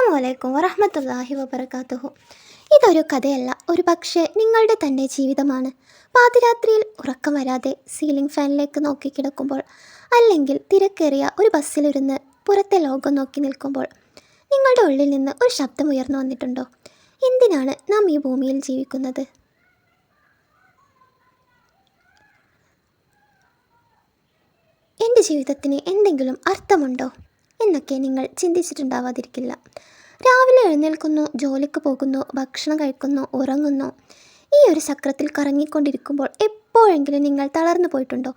അസ്സലാമു വറഹ്മത്തുള്ളാഹി വബറകാതുഹു. ഇതൊരു കഥയല്ല, ഒരു പക്ഷേ നിങ്ങളുടെ തന്നെ ജീവിതമാണ്. പാതിരാത്രിയിൽ ഉറക്കം വരാതെ സീലിംഗ് ഫാനിലേക്ക് നോക്കി കിടക്കുമ്പോൾ, അല്ലെങ്കിൽ തിരക്കേറിയ ഒരു ബസ്സിലിരുന്ന് പുറത്തെ ലോകം നോക്കി നിൽക്കുമ്പോൾ നിങ്ങളുടെ ഉള്ളിൽ നിന്ന് ഒരു ശബ്ദം ഉയർന്നു വന്നിട്ടുണ്ടോ? എന്തിനാണ് നാം ഈ ഭൂമിയിൽ ജീവിക്കുന്നത്? എൻ്റെ ജീവിതത്തിന് എന്തെങ്കിലും അർത്ഥമുണ്ടോ എന്നൊക്കെ നിങ്ങൾ ചിന്തിച്ചിട്ടുണ്ടാവാതിരിക്കില്ല. രാവിലെ എഴുന്നേൽക്കുന്നു, ജോലിക്ക് പോകുന്നു, ഭക്ഷണം കഴിക്കുന്നു, ഉറങ്ങുന്നു. ഈ ഒരു ചക്രത്തിൽ കറങ്ങിക്കൊണ്ടിരിക്കുമ്പോൾ എപ്പോഴെങ്കിലും നിങ്ങൾ തളർന്നു പോയിട്ടുണ്ടോ?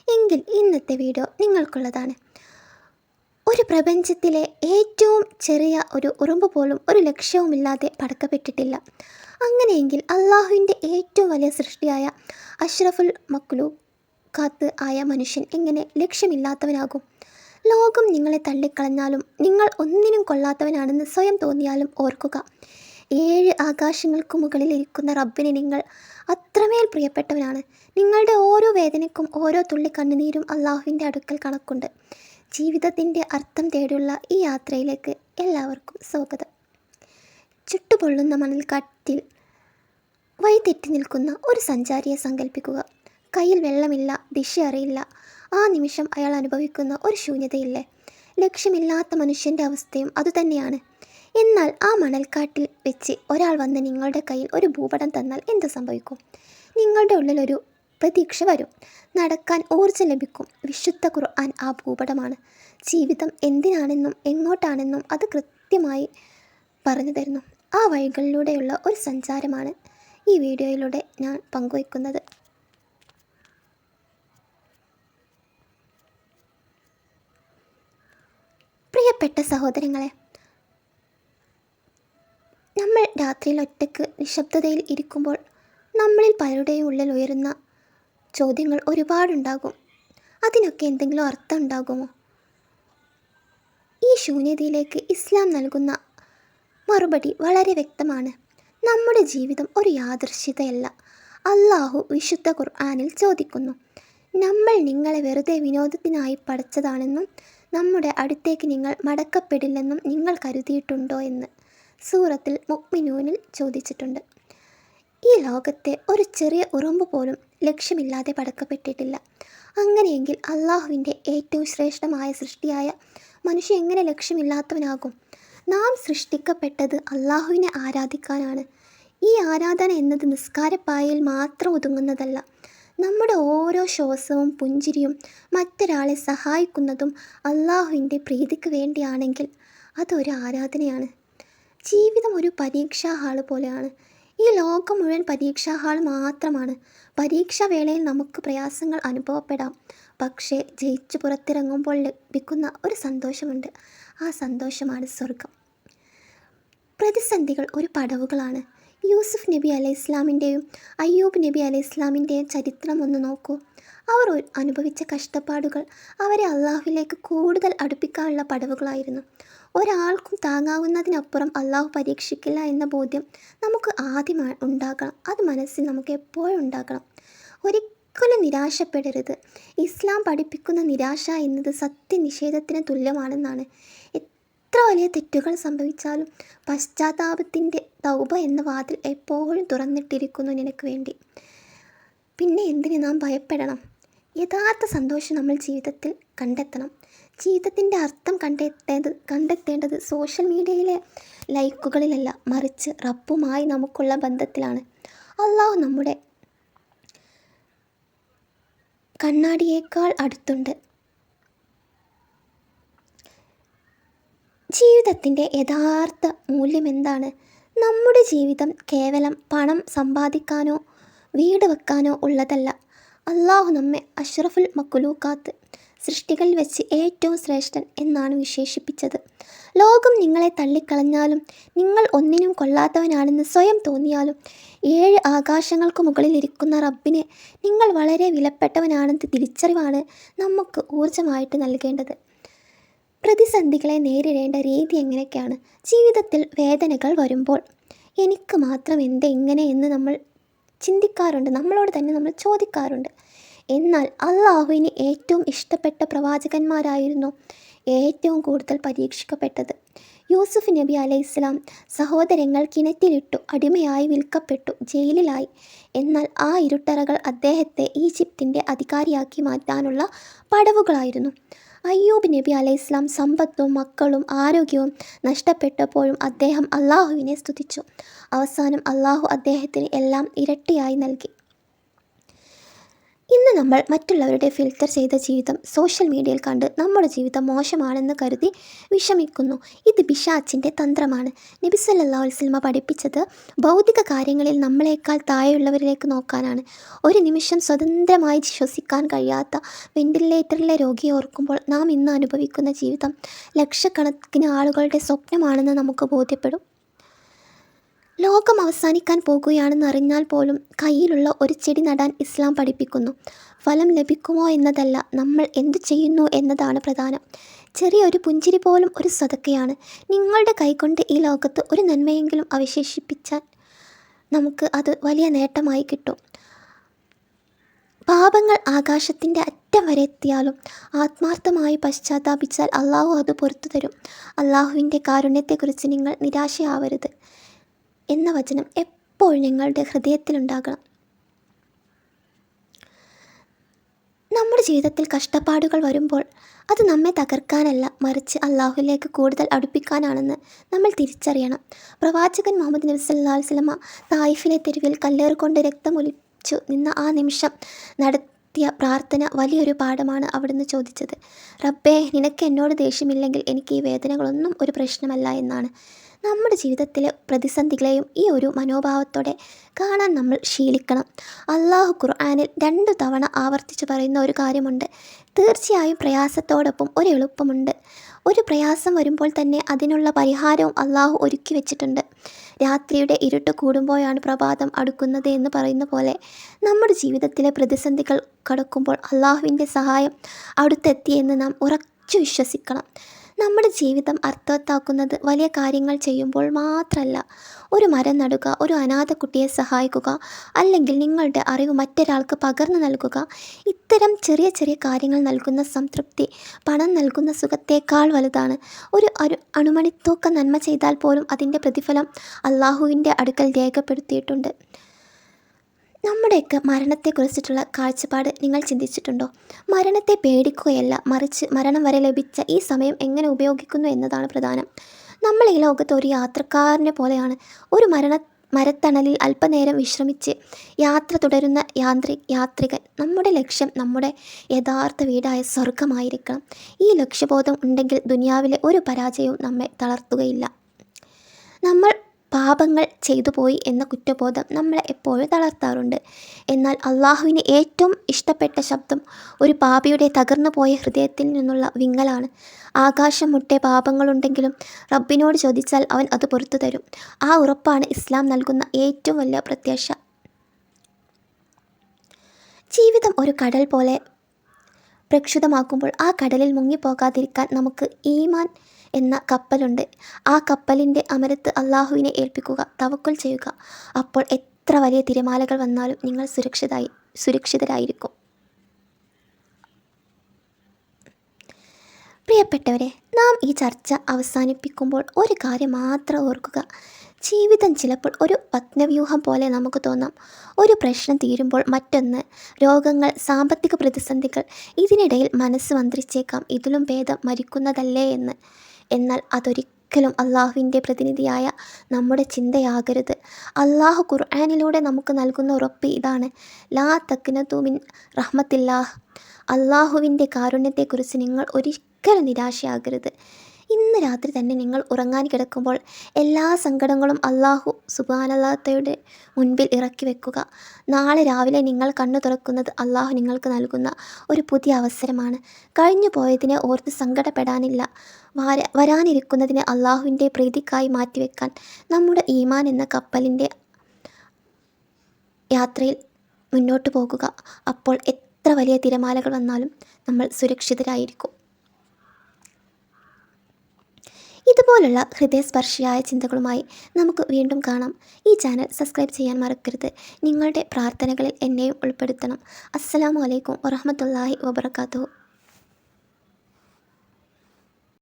എങ്കിൽ ഇന്നത്തെ വീഡിയോ നിങ്ങൾക്കുള്ളതാണ്. ഒരു പ്രപഞ്ചത്തിലെ ഏറ്റവും ചെറിയ ഒരു ഉറുമ്പ് പോലും ഒരു ലക്ഷ്യവുമില്ലാതെ പടക്കപ്പെട്ടിട്ടില്ല. അങ്ങനെയെങ്കിൽ അള്ളാഹുവിൻ്റെ ഏറ്റവും വലിയ സൃഷ്ടിയായ അഷ്റഫുൽ മഖ്ലൂഖാത്ത് ആയ മനുഷ്യൻ എങ്ങനെ ലക്ഷ്യമില്ലാത്തവനാകും? ലോകം നിങ്ങളെ തള്ളിക്കളഞ്ഞാലും, നിങ്ങൾ ഒന്നിനും കൊള്ളാത്തവനാണെന്ന് സ്വയം തോന്നിയാലും ഓർക്കുക, 7 ആകാശങ്ങൾക്ക് മുകളിൽ ഇരിക്കുന്ന റബ്ബിന് നിങ്ങൾ അത്രമേൽ പ്രിയപ്പെട്ടവനാണ്. നിങ്ങളുടെ ഓരോ വേദനയ്ക്കും ഓരോ തുള്ളി കണ്ണുനീരും അള്ളാഹുവിൻ്റെ അടുക്കൽ കണക്കുണ്ട്. ജീവിതത്തിൻ്റെ അർത്ഥം തേടിയുള്ള ഈ യാത്രയിലേക്ക് എല്ലാവർക്കും സ്വാഗതം. ചുട്ടുപൊള്ളുന്ന മണൽക്കാട്ടിൽ വഴിതെറ്റി നിൽക്കുന്ന ഒരു സഞ്ചാരിയെ സങ്കല്പിക്കുക. കയ്യിൽ വെള്ളമില്ല, ദിശ അറിയില്ല. ആ നിമിഷം അയാൾ അനുഭവിക്കുന്ന ഒരു ശൂന്യതയില്ലേ? ലക്ഷ്യമില്ലാത്ത മനുഷ്യൻ്റെ അവസ്ഥയും അതുതന്നെയാണ്. എന്നാൽ ആ മണൽക്കാട്ടിൽ വെച്ച് ഒരാൾ വന്ന് നിങ്ങളുടെ കയ്യിൽ ഒരു ഭൂപടം തന്നാൽ എന്ത് സംഭവിക്കും? നിങ്ങളുടെ ഉള്ളിലൊരു പ്രതീക്ഷ വരും, നടക്കാൻ ഊർജ്ജം ലഭിക്കും. വിശുദ്ധ ഖുർആൻ ആ ഭൂപടമാണ്. ജീവിതം എന്തിനാണെന്നും എങ്ങോട്ടാണെന്നും അത് കൃത്യമായി പറഞ്ഞു തരുന്നു. ആ വഴികളിലൂടെയുള്ള ഒരു സഞ്ചാരമാണ് ഈ വീഡിയോയിലൂടെ ഞാൻ പങ്കുവയ്ക്കുന്നത്. പ്രിയപ്പെട്ട സഹോദരങ്ങളെ, നമ്മൾ രാത്രിയിൽ ഒറ്റയ്ക്ക് നിശബ്ദതയിൽ ഇരിക്കുമ്പോൾ നമ്മളിൽ പലരുടെയും ഉള്ളിൽ ഉയരുന്ന ചോദ്യങ്ങൾ ഒരുപാടുണ്ടാകും. അതിനൊക്കെ എന്തെങ്കിലും അർത്ഥം ഉണ്ടാകുമോ? ഈ ശൂന്യതയിലേക്ക് ഇസ്ലാം നൽകുന്ന മറുപടി വളരെ വ്യക്തമാണ്. നമ്മുടെ ജീവിതം ഒരു യാദൃശ്ചികതയല്ല. അള്ളാഹു വിശുദ്ധ ഖുർആനിൽ ചോദിക്കുന്നു, നമ്മൾ നിങ്ങളെ വെറുതെ വിനോദത്തിനായി പടച്ചതാണെന്നും നമ്മുടെ അടുത്തേക്ക് നിങ്ങൾ മടക്കപ്പെടില്ലെന്നും നിങ്ങൾ കരുതിയിട്ടുണ്ടോ എന്ന് സൂറത്തുൽ മുഅ്മിനൂനിൽ ചോദിച്ചിട്ടുണ്ട്. ഈ ലോകത്തെ ഒരു ചെറിയ ഉറുമ്പ് പോലും ലക്ഷ്യമില്ലാതെ പടക്കപ്പെട്ടിട്ടില്ല. അങ്ങനെയെങ്കിൽ അള്ളാഹുവിൻ്റെ ഏറ്റവും ശ്രേഷ്ഠമായ സൃഷ്ടിയായ മനുഷ്യൻ എങ്ങനെ ലക്ഷ്യമില്ലാത്തവനാകും? നാം സൃഷ്ടിക്കപ്പെട്ടത് അള്ളാഹുവിനെ ആരാധിക്കാനാണ്. ഈ ആരാധന എന്നത് നിസ്കാരപ്പായയിൽ മാത്രം ഒതുങ്ങുന്നതല്ല. നമ്മുടെ ഓരോ ശ്വാസവും പുഞ്ചിരിയും മറ്റൊരാളെ സഹായിക്കുന്നതും അള്ളാഹുവിൻ്റെ പ്രീതിക്ക് വേണ്ടിയാണെങ്കിൽ അതൊരു ആരാധനയാണ്. ജീവിതം ഒരു പരീക്ഷാ ഹാള് പോലെയാണ്. ഈ ലോകം മുഴുവൻ പരീക്ഷാ ഹാൾ മാത്രമാണ്. പരീക്ഷാ വേളയിൽ നമുക്ക് പ്രയാസങ്ങൾ അനുഭവപ്പെടാം, പക്ഷേ ജയിച്ചു പുറത്തിറങ്ങുമ്പോൾ ലഭിക്കുന്ന ഒരു സന്തോഷമുണ്ട്. ആ സന്തോഷമാണ് സ്വർഗം. പ്രതിസന്ധികൾ ഒരു പടവുകളാണ്. യൂസുഫ് നബി അലൈഹി ഇസ്ലാമിൻ്റെയും അയ്യൂബ് നബി അലൈഹി ഇസ്ലാമിൻ്റെയും ചരിത്രം ഒന്ന് നോക്കൂ. അവർ അനുഭവിച്ച കഷ്ടപ്പാടുകൾ അവരെ അള്ളാഹുവിലേക്ക് കൂടുതൽ അടുപ്പിക്കാനുള്ള പടവുകളായിരുന്നു. ഒരാൾക്കും താങ്ങാവുന്നതിനപ്പുറം അള്ളാഹു പരീക്ഷിക്കില്ല എന്ന ബോധ്യം നമുക്ക് ആദ്യം ഉണ്ടാകണം. അത് മനസ്സിൽ നമുക്ക് എപ്പോഴും ഉണ്ടാകണം. ഒരിക്കലും നിരാശപ്പെടരുത്. ഇസ്ലാം പഠിപ്പിക്കുന്ന നിരാശ എന്നത് സത്യനിഷേധത്തിന് തുല്യമാണെന്നാണ്. എത്ര വലിയ തെറ്റുകൾ സംഭവിച്ചാലും പശ്ചാത്താപത്തിൻ്റെ തൗബ എന്ന വാതിൽ എപ്പോഴും തുറന്നിട്ടിരിക്കുന്നു നിനക്ക് വേണ്ടി. പിന്നെ എന്തിന് നാം ഭയപ്പെടണം? യഥാർത്ഥ സന്തോഷം നമ്മൾ ജീവിതത്തിൽ കണ്ടെത്തണം. ജീവിതത്തിൻ്റെ അർത്ഥം കണ്ടെത്തേണ്ടത് സോഷ്യൽ മീഡിയയിലെ ലൈക്കുകളിലല്ല, മറിച്ച് റബ്ബുമായി നമുക്കുള്ള ബന്ധത്തിലാണ്. അള്ളാഹു നമ്മുടെ കണ്ണാടിയേക്കാൾ അടുത്തുണ്ട്. ജീവിതത്തിൻ്റെ യഥാർത്ഥ മൂല്യം എന്താണ്? നമ്മുടെ ജീവിതം കേവലം പണം സമ്പാദിക്കാനോ വീട് വെക്കാനോ ഉള്ളതല്ല. അള്ളാഹു നമ്മെ അഷ്റഫുൽ മഖ്ലൂഖാത്ത്, സൃഷ്ടികളിൽ വെച്ച് ഏറ്റവും ശ്രേഷ്ഠൻ എന്നാണ് വിശേഷിപ്പിച്ചത്. ലോകം നിങ്ങളെ തള്ളിക്കളഞ്ഞാലും, നിങ്ങൾ ഒന്നിനും കൊള്ളാത്തവനാണെന്ന് സ്വയം തോന്നിയാലും, 7 ആകാശങ്ങൾക്ക് മുകളിൽ ഇരിക്കുന്ന റബ്ബിനെ നിങ്ങൾ വളരെ വിലപ്പെട്ടവനാണെന്ന് തിരിച്ചറിവാണ് നമുക്ക് ഊർജ്ജമായിട്ട് നൽകേണ്ടത്. പ്രതിസന്ധികളെ നേരിടേണ്ട രീതി എങ്ങനെയൊക്കെയാണ്? ജീവിതത്തിൽ വേദനകൾ വരുമ്പോൾ എനിക്ക് മാത്രം എന്തേ ഇങ്ങനെ എന്ന് നമ്മൾ ചിന്തിക്കാറുണ്ട്, നമ്മളോട് തന്നെ നമ്മൾ ചോദിക്കാറുണ്ട്. എന്നാൽ അള്ളാഹുവിന് ഏറ്റവും ഇഷ്ടപ്പെട്ട പ്രവാചകന്മാരായിരുന്നു ഏറ്റവും കൂടുതൽ പരീക്ഷിക്കപ്പെട്ടത്. യൂസുഫ് നബി അലൈഹിസ്സലാം സഹോദരങ്ങൾ കിണറ്റിലിട്ടു, അടിമയായി വിൽക്കപ്പെട്ടു, ജയിലിലായി. എന്നാൽ ആ ഇരുട്ടറകൾ അദ്ദേഹത്തെ ഈജിപ്തിൻ്റെ അധികാരിയാക്കി മാറ്റാനുള്ള പടവുകളായിരുന്നു. അയ്യൂബ് നബി അലൈഹിസ്സലാം സമ്പത്തും മക്കളും ആരോഗ്യവും നഷ്ടപ്പെട്ടപ്പോഴും അദ്ദേഹം അള്ളാഹുവിനെ സ്തുതിച്ചു. അവസാനം അള്ളാഹു അദ്ദേഹത്തിന് എല്ലാം ഇരട്ടിയായി നൽകി. ഇന്ന് നമ്മൾ മറ്റുള്ളവരുടെ ഫിൽറ്റർ ചെയ്ത ജീവിതം സോഷ്യൽ മീഡിയയിൽ കണ്ട് നമ്മുടെ ജീവിതം മോശമാണെന്ന് കരുതി വിഷമിക്കുന്നു. ഇത് പിശാചിൻ്റെ തന്ത്രമാണ്. നബി സല്ലല്ലാഹു അലൈഹി വസല്ലമ പഠിപ്പിച്ചത് ഭൗതിക കാര്യങ്ങളിൽ നമ്മളെക്കാൾ താഴെയുള്ളവരിലേക്ക് നോക്കാനാണ്. ഒരു നിമിഷം സ്വതന്ത്രമായി ശ്വസിക്കാൻ കഴിയാത്ത വെന്റിലേറ്ററിലെ രോഗിയെ ഓർക്കുമ്പോൾ നാം ഇന്ന് അനുഭവിക്കുന്ന ജീവിതം ലക്ഷക്കണക്കിന് ആളുകളുടെ സ്വപ്നമാണെന്ന് നമുക്ക് ബോധ്യപ്പെടും. ലോകം അവസാനിക്കാൻ പോകുകയാണെന്ന് അറിഞ്ഞാൽ പോലും കയ്യിലുള്ള ഒരു ചെടി നടാൻ ഇസ്ലാം പഠിപ്പിക്കുന്നു. ഫലം ലഭിക്കുമോ എന്നതല്ല, നമ്മൾ എന്തു ചെയ്യുന്നു എന്നതാണ് പ്രധാനം. ചെറിയൊരു പുഞ്ചിരി പോലും ഒരു സദക്കയാണ്. നിങ്ങളുടെ കൈകൊണ്ട് ഈ ലോകത്ത് ഒരു നന്മയെങ്കിലും അവശേഷിപ്പിച്ചാൽ നമുക്ക് അത് വലിയ നേട്ടമായി കിട്ടും. പാപങ്ങൾ ആകാശത്തിൻ്റെ അറ്റം വരെ എത്തിയാലും ആത്മാർത്ഥമായി പശ്ചാത്താപിച്ചാൽ അള്ളാഹു അത് പുറത്തു തരും. അള്ളാഹുവിൻ്റെ കാരുണ്യത്തെക്കുറിച്ച് നിങ്ങൾ നിരാശയാവരുത് എന്ന വചനം എപ്പോൾ നിങ്ങളുടെ ഹൃദയത്തിലുണ്ടാകണം. നമ്മുടെ ജീവിതത്തിൽ കഷ്ടപ്പാടുകൾ വരുമ്പോൾ അത് നമ്മെ തകർക്കാനല്ല, മറിച്ച് അള്ളാഹുവിലേക്ക് കൂടുതൽ അടുപ്പിക്കാനാണെന്ന് നമ്മൾ തിരിച്ചറിയണം. പ്രവാചകൻ മുഹമ്മദ് നബി സല്ലല്ലാഹു അലൈഹി വസല്ലമ തായിഫിലെ തെരുവിൽ കല്ലേറുകൊണ്ട് രക്തമൊലിച്ചു നിന്ന ആ നിമിഷം നടത്തിയ പ്രാർത്ഥന വലിയൊരു പാഠമാണ്. അവിടുന്ന് ചോദിച്ചത്, റബ്ബേ, നിനക്ക് എന്നോട് ദേഷ്യമില്ലെങ്കിൽ എനിക്ക് ഈ വേദനകളൊന്നും ഒരു പ്രശ്നമല്ല എന്നാണ്. നമ്മുടെ ജീവിതത്തിലെ പ്രതിസന്ധികളെയും ഈ ഒരു മനോഭാവത്തോടെ കാണാൻ നമ്മൾ ശീലിക്കണം. അള്ളാഹു ഖുർആനിൽ 2 തവണ ആവർത്തിച്ച് പറയുന്ന ഒരു കാര്യമുണ്ട്. തീർച്ചയായും പ്രയാസത്തോടൊപ്പം ഒരു എളുപ്പമുണ്ട്. ഒരു പ്രയാസം വരുമ്പോൾ തന്നെ അതിനുള്ള പരിഹാരവും അള്ളാഹു ഒരുക്കി വെച്ചിട്ടുണ്ട്. രാത്രിയുടെ ഇരുട്ട് കൂടുമ്പോഴാണ് പ്രഭാതം അടുക്കുന്നത് എന്ന് പറയുന്ന പോലെ നമ്മുടെ ജീവിതത്തിലെ പ്രതിസന്ധികൾ കടക്കുമ്പോൾ അള്ളാഹുവിൻ്റെ സഹായം അടുത്തെത്തിയെന്ന് നാം ഉറച്ചു വിശ്വസിക്കണം. നമ്മുടെ ജീവിതം അർത്ഥവത്താക്കുന്നത് വലിയ കാര്യങ്ങൾ ചെയ്യുമ്പോൾ മാത്രമല്ല. ഒരു മരം നടുക, ഒരു അനാഥ കുട്ടിയെ സഹായിക്കുക, അല്ലെങ്കിൽ നിങ്ങളുടെ അറിവ് മറ്റൊരാൾക്ക് പകർന്നു നൽകുക, ഇത്തരം ചെറിയ ചെറിയ കാര്യങ്ങൾ നൽകുന്ന സംതൃപ്തി പണം നൽകുന്ന സുഖത്തേക്കാൾ വലുതാണ്. ഒരു അണുമണിത്തൂക്കം നന്മ ചെയ്താൽ പോലും അതിൻ്റെ പ്രതിഫലം അള്ളാഹുവിൻ്റെ അടുക്കൽ രേഖപ്പെടുത്തിയിട്ടുണ്ട്. നമ്മുടെയൊക്കെ മരണത്തെക്കുറിച്ചിട്ടുള്ള കാഴ്ചപ്പാട് നിങ്ങൾ ചിന്തിച്ചിട്ടുണ്ടോ? മരണത്തെ പേടിക്കുകയല്ല, മറിച്ച് മരണം വരെ ലഭിച്ച ഈ സമയം എങ്ങനെ ഉപയോഗിക്കുന്നു എന്നതാണ് പ്രധാനം. നമ്മൾ ഈ ലോകത്ത് ഒരു യാത്രക്കാരനെ പോലെയാണ്. ഒരു മരത്തണലിൽ അല്പനേരം വിശ്രമിച്ച് യാത്ര തുടരുന്ന യാത്രികൻ. നമ്മുടെ ലക്ഷ്യം നമ്മുടെ യഥാർത്ഥ വീടായ സ്വർഗമായിരിക്കണം. ഈ ലക്ഷ്യബോധം ഉണ്ടെങ്കിൽ ദുനിയാവിലെ ഒരു പരാജയവും നമ്മെ തളർത്തുകയില്ല. നമ്മൾ പാപങ്ങൾ ചെയ്തു പോയി എന്ന കുറ്റബോധം നമ്മളെ എപ്പോഴും തളർത്താറുണ്ട്. എന്നാൽ അള്ളാഹുവിന് ഏറ്റവും ഇഷ്ടപ്പെട്ട ശബ്ദം ഒരു പാപിയുടെ തകർന്നു പോയ ഹൃദയത്തിൽ നിന്നുള്ള വിങ്ങലാണ്. ആകാശം മുട്ടെ പാപങ്ങളുണ്ടെങ്കിലും റബ്ബിനോട് ചോദിച്ചാൽ അവൻ അത് പുറത്തു തരും. ആ ഉറപ്പാണ് ഇസ്ലാം നൽകുന്ന ഏറ്റവും വലിയ പ്രത്യാശ. ജീവിതം ഒരു കടൽ പോലെ പ്രക്ഷുബ്ധമാക്കുമ്പോൾ ആ കടലിൽ മുങ്ങിപ്പോകാതിരിക്കാൻ നമുക്ക് ഈമാൻ എന്ന കപ്പലുണ്ട്. ആ കപ്പലിൻ്റെ അമരത്ത് അള്ളാഹുവിനെ ഏൽപ്പിക്കുക, തവക്കുൽ ചെയ്യുക. അപ്പോൾ എത്ര വലിയ തിരമാലകൾ വന്നാലും നിങ്ങൾ സുരക്ഷിതരായിരിക്കും. പ്രിയപ്പെട്ടവരെ, നാം ഈ ചർച്ച അവസാനിപ്പിക്കുമ്പോൾ ഒരു കാര്യം മാത്രം ഓർക്കുക. ജീവിതം ചിലപ്പോൾ ഒരു പത്മവ്യൂഹം പോലെ നമുക്ക് തോന്നാം. ഒരു പ്രശ്നം തീരുമ്പോൾ മറ്റൊന്ന്, രോഗങ്ങൾ, സാമ്പത്തിക പ്രതിസന്ധികൾ, ഇതിനിടയിൽ മനസ്സ് മന്ത്രിച്ചേക്കാം ഇതിലും ഭേദം മരിക്കുന്നതല്ലേ എന്ന്. എന്നാൽ അതൊരിക്കലും അള്ളാഹുവിൻ്റെ പ്രതിനിധിയായ നമ്മുടെ ചിന്തയാകരുത്. അള്ളാഹു ഖുർആനിലൂടെ നമുക്ക് നൽകുന്ന ഉറപ്പ് ഇതാണ്, ലാ തഖ്നതു മിൻ റഹ്മത്തില്ലാഹ്. അള്ളാഹുവിൻ്റെ കാരുണ്യത്തെക്കുറിച്ച് നിങ്ങൾ ഒരിക്കലും നിരാശയാകരുത്. ഇന്ന് രാത്രി തന്നെ നിങ്ങൾ ഉറങ്ങാൻ കിടക്കുമ്പോൾ എല്ലാ സങ്കടങ്ങളും അള്ളാഹു സുബ്ഹാനല്ലാഹയുടെ മുൻപിൽ ഇറക്കി വെക്കുക. നാളെ രാവിലെ നിങ്ങൾ കണ്ണു തുറക്കുന്നത് അള്ളാഹു നിങ്ങൾക്ക് നൽകുന്ന ഒരു പുതിയ അവസരമാണ്. കഴിഞ്ഞു പോയതിനെ ഓർത്ത് സങ്കടപ്പെടാനില്ല. വരാനിരിക്കുന്നതിനെ അള്ളാഹുവിൻ്റെ പ്രീതിക്കായി മാറ്റിവെക്കാൻ നമ്മുടെ ഈമാൻ എന്ന കപ്പലിൻ്റെ യാത്രയിൽ മുന്നോട്ട് പോകുക. അപ്പോൾ എത്ര വലിയ തിരമാലകൾ വന്നാലും നമ്മൾ സുരക്ഷിതരായിരിക്കും. ഇതുപോലുള്ള ഹൃദയസ്പർശിയായ ചിന്തകളുമായി നമുക്ക് വീണ്ടും കാണാം. ഈ ചാനൽ സബ്സ്ക്രൈബ് ചെയ്യാൻ മറക്കരുത്. നിങ്ങളുടെ പ്രാർത്ഥനകളിൽ എന്നെയും ഉൾപ്പെടുത്തണം. അസ്സലാമു അലൈക്കും വറഹ്മത്തുള്ളാഹി വബറകാതുഹു.